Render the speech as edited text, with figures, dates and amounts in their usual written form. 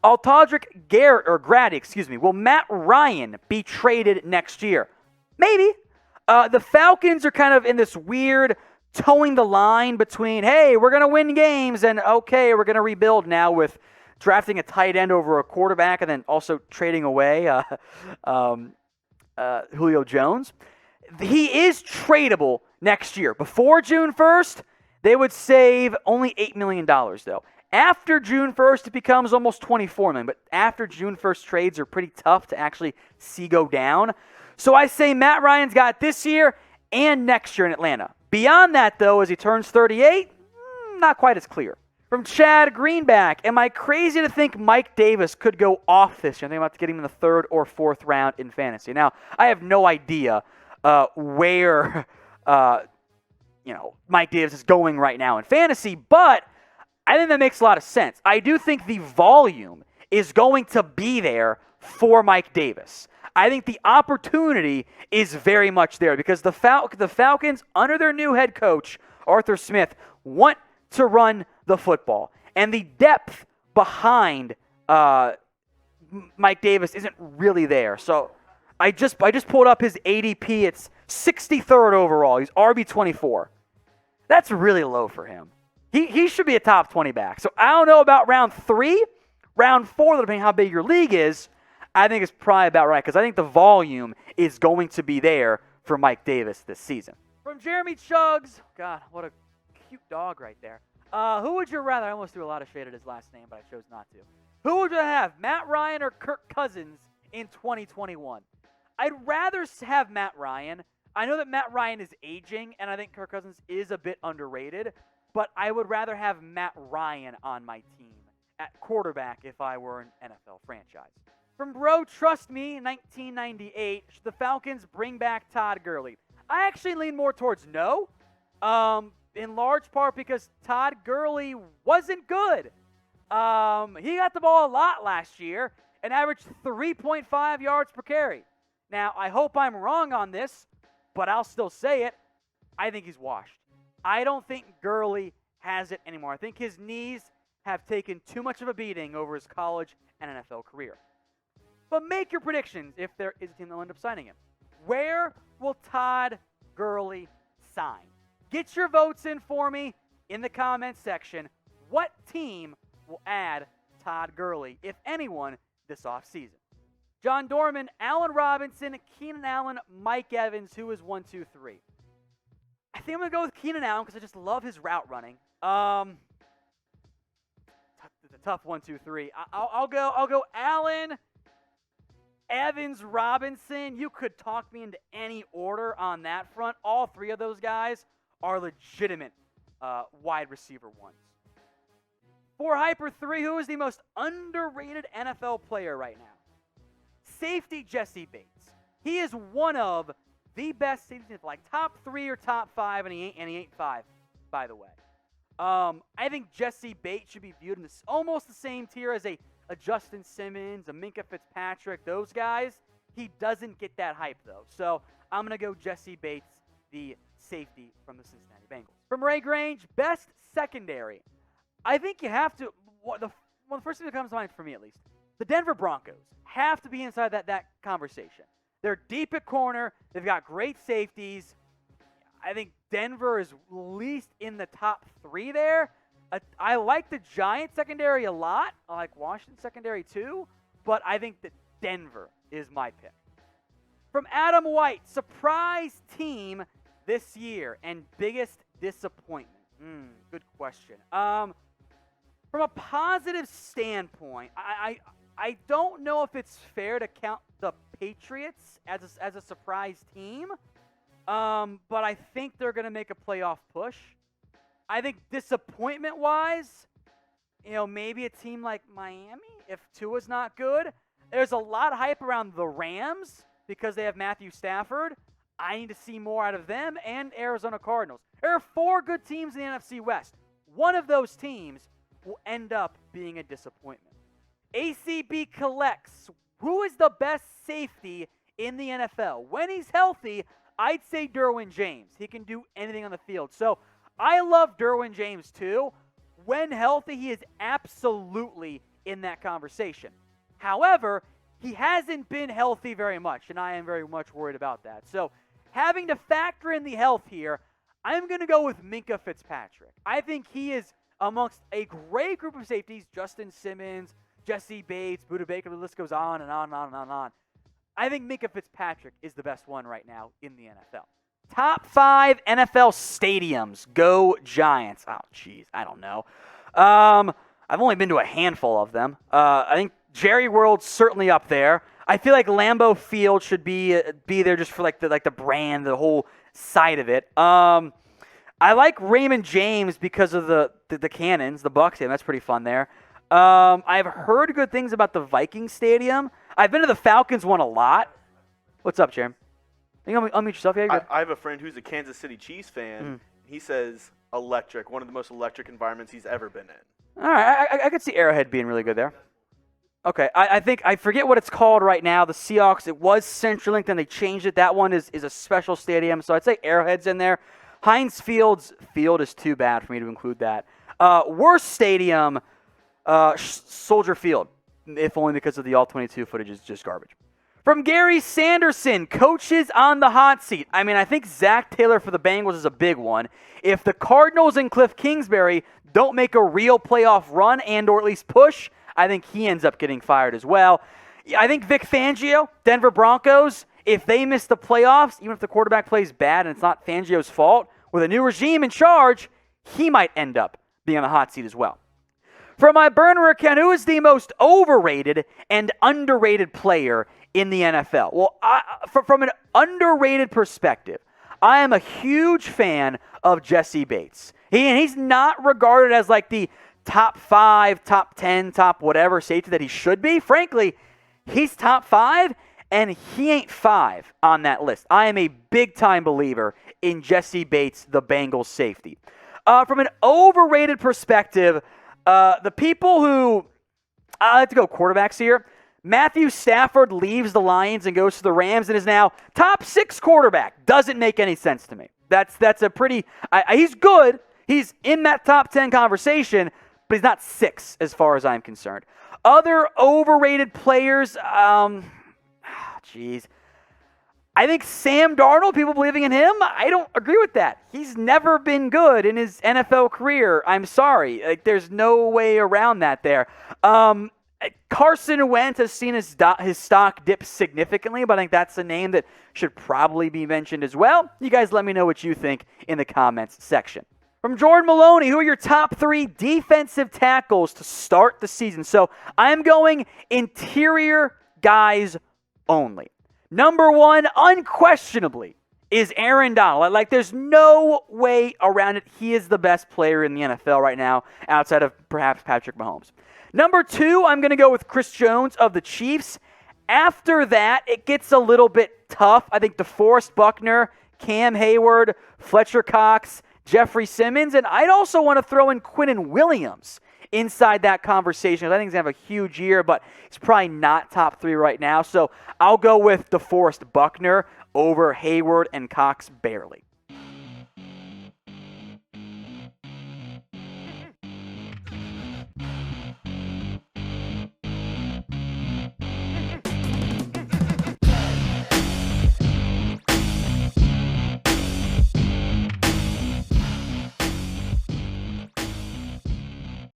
Will Matt Ryan be traded next year? Maybe. The Falcons are kind of in this weird towing the line between, hey, we're going to win games, and okay, we're going to rebuild now with drafting a tight end over a quarterback and then also trading away Julio Jones. He is tradable next year. Before June 1st, they would save only $8 million, though. After June 1st, it becomes almost $24 million. But after June 1st, trades are pretty tough to actually see go down. So I say Matt Ryan's got this year and next year in Atlanta. Beyond that, though, as he turns 38, not quite as clear. From Chad Greenback, am I crazy to think Mike Davis could go off this year? I'm thinking about getting him in the 3rd or 4th round in fantasy. Now, I have no idea where Mike Davis is going right now in fantasy, but I think that makes a lot of sense. I do think the volume is going to be there for Mike Davis. I think the opportunity is very much there because the Falcons, under their new head coach, Arthur Smith, want to run the football. And the depth behind Mike Davis isn't really there. So I just pulled up his ADP. It's 63rd overall. He's RB24. That's really low for him. He should be a top 20 back. So I don't know about round 3. Round 4, depending on how big your league is, I think it's probably about right because I think the volume is going to be there for Mike Davis this season. From Jeremy Chuggs, God, what a cute dog right there. Who would you rather? I almost threw a lot of shade at his last name, but I chose not to. Who would you have, Matt Ryan or Kirk Cousins in 2021? I'd rather have Matt Ryan. I know that Matt Ryan is aging, and I think Kirk Cousins is a bit underrated, but I would rather have Matt Ryan on my team at quarterback if I were an NFL franchise. From Brotrustme, 1998, should the Falcons bring back Todd Gurley? I actually lean more towards no, in large part because Todd Gurley wasn't good. He got the ball a lot last year and averaged 3.5 yards per carry. Now, I hope I'm wrong on this, but I'll still say it. I think he's washed. I don't think Gurley has it anymore. I think his knees have taken too much of a beating over his college and NFL career. But make your predictions if there is a team that will end up signing him. Where will Todd Gurley sign? Get your votes in for me in the comments section. What team will add Todd Gurley, if anyone, this offseason? John Dorman, Allen Robinson, Keenan Allen, Mike Evans. Who is 1, 2, 3? I think I'm going to go with Keenan Allen because I just love his route running. It's a tough 1, 2, 3. I'll go Allen, Evans, Robinson. You could talk me into any order on that front. All 3 of those guys are legitimate wide receiver ones. For Hyper 3, who is the most underrated NFL player right now? Safety Jesse Bates. He is one of the best safeties, like top 3 or top 5, and he ain't 5, by the way. I think Jesse Bates should be viewed in almost the same tier as a Justin Simmons, a Minkah Fitzpatrick, those guys. He doesn't get that hype, though. So I'm going to go Jesse Bates, the safety from the Cincinnati Bengals. From Rae Grange, best secondary. I think you have to, the first thing that comes to mind for me at least, the Denver Broncos have to be inside that conversation. They're deep at corner. They've got great safeties. I think Denver is at least in the top 3 there. I like the Giants secondary a lot. I like Washington secondary too. But I think that Denver is my pick. From Adam White, surprise team this year and biggest disappointment. Good question. From a positive standpoint, I don't know if it's fair to count the Patriots as a surprise team, but I think they're going to make a playoff push. I think disappointment-wise, maybe a team like Miami, if Tua's not good. There's a lot of hype around the Rams because they have Matthew Stafford. I need to see more out of them and Arizona Cardinals. There are 4 good teams in the NFC West. One of those teams will end up being a disappointment. ACB Collects. Who is the best safety in the NFL? When he's healthy, I'd say Derwin James. He can do anything on the field. So I love Derwin James too. When healthy, he is absolutely in that conversation. However, he hasn't been healthy very much, and I am very much worried about that. So having to factor in the health here, I'm going to go with Minkah Fitzpatrick. I think he is amongst a great group of safeties, Justin Simmons, Jesse Bates, Budda Baker, the list goes on and on and on and on and on. I think Minkah Fitzpatrick is the best one right now in the NFL. Top 5 NFL stadiums. Go Giants. Oh, jeez, I don't know. I've only been to a handful of them. I think Jerry World's certainly up there. I feel like Lambeau Field should be there just for like the brand, the whole side of it. I like Raymond James because of the cannons, the Bucs game. That's pretty fun there. I've heard good things about the Vikings Stadium. I've been to the Falcons one a lot. What's up, Jeremy? You can unmute yourself. Yeah, I have a friend who's a Kansas City Chiefs fan. He says electric, one of the most electric environments he's ever been in. All right, I could see Arrowhead being really good there. Okay, I think I forget what it's called right now. The Seahawks, it was CenturyLink, then they changed it. That one is a special stadium, so I'd say Arrowhead's in there. Heinz Field is too bad for me to include that. Worst stadium, Soldier Field, if only because of the All-22 footage is just garbage. From Gary Sanderson, coaches on the hot seat. I mean, I think Zach Taylor for the Bengals is a big one. If the Cardinals and Cliff Kingsbury don't make a real playoff run and or at least push, I think he ends up getting fired as well. I think Vic Fangio, Denver Broncos, if they miss the playoffs, even if the quarterback plays bad and it's not Fangio's fault, with a new regime in charge, he might end up being on the hot seat as well. For my burner account, who is the most overrated and underrated player in the NFL? Well, from an underrated perspective, I am a huge fan of Jesse Bates. He's not regarded as like the top 5, top 10, top whatever safety that he should be. Frankly, he's top 5, and he ain't 5 on that list. I am a big-time believer in Jesse Bates, the Bengals safety. From an overrated perspective, the people who I like to go quarterbacks here. Matthew Stafford leaves the Lions and goes to the Rams and is now top 6 quarterback. Doesn't make any sense to me. That's a pretty. He's good. He's in that top 10 conversation, but he's not 6 as far as I'm concerned. Other overrated players, jeez. I think Sam Darnold, people believing in him, I don't agree with that. He's never been good in his NFL career. I'm sorry. There's no way around that there. Carson Wentz has seen his stock dip significantly, but I think that's a name that should probably be mentioned as well. You guys let me know what you think in the comments section. From Jordan Maloney, who are your top 3 defensive tackles to start the season? So I'm going interior guys only. Number 1, unquestionably, is Aaron Donald. Like, there's no way around it. He is the best player in the NFL right now, outside of perhaps Patrick Mahomes. Number 2, I'm going to go with Chris Jones of the Chiefs. After that, it gets a little bit tough. I think DeForest Buckner, Cam Hayward, Fletcher Cox, Jeffrey Simmons, and I'd also want to throw in Quinnen Williams inside that conversation. I think he's going to have a huge year, but he's probably not top 3 right now. So I'll go with DeForest Buckner over Hayward and Cox barely.